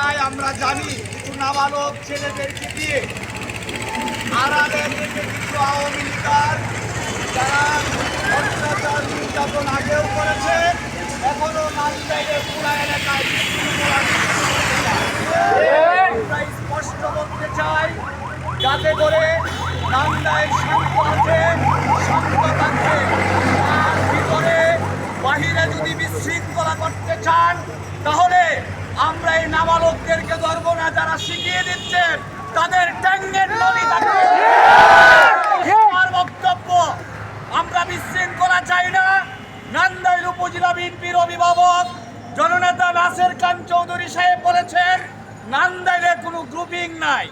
চাই আমরা জানি, কিছু নাবালক ছেলেদেরকে দিয়ে আড়ালে থেকে কিছু আওয়ামী লীগার যারা অত্যাচার নির্যাতন আগেও করেছে, এখনো নান্দাইলের পুরা এলাকায় আমরা স্পষ্ট বলতে চাই, যাতে করে নান্দাইল শান্ত আছে, শান্ত থাকছে। তার ভিতরে বাহিরে যদি বিশৃঙ্খলা করতে চান, তাহলে আমরা এই নাবালকদেরকে ধরবো না। যারা শিখিয়ে দিচ্ছেন তাদের ট্যাঙ্গের নলি থাকবে। আমার বক্তব্য, আমরা বিশৃঙ্খলা চাই না। নান্দাইল উপজেলা বিএনপির অভিভাবক জননেতা নাসের খান চৌধুরী সাহেব বলেছেন, নান্দাইলে কোনো গ্রুপিং নাই।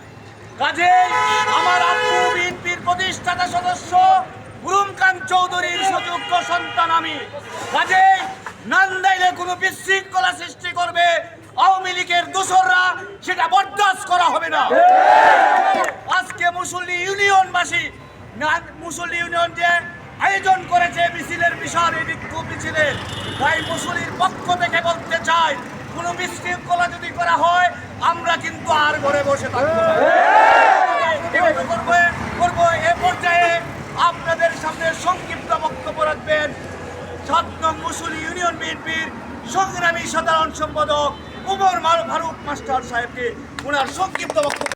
কাজেই আমার আব্বু বিএনপির প্রতিষ্ঠাতা সদস্য গুরুম খান চৌধুরীর সুযোগ্য সন্তান আমি। কাজেই নান্দাইলে কোনো বিশৃঙ্খলা সৃষ্টি করবে আওয়ামী লীগের দোসররা, সেটা বরদাস্ত করা হবে না। আজকে মুসল্লি ইউনিয়নবাসী, মুসল্লি ইউনিয়ন যে আয়োজন করেছে মিছিলের, বিশাল এই বিক্ষোভ মিছিলের, তাই মুসল্লির পক্ষ থেকে বলতে চাই, কোনো বিশৃঙ্খলা যদি করা হয় আমরা কিন্তু আর ঘরে বসে থাকবো না। করবো। এ পর্যায়ে আপনাদের সামনে সংক্ষিপ্ত বক্তব্য রাখবেন ৭ নং মুসল্লি ইউনিয়ন বিএনপির সংগ্রামী সাধারণ সম্পাদক উমর ফারুক মাস্টার সাহেবকে। ওনার সংক্ষিপ্ত বক্তব্য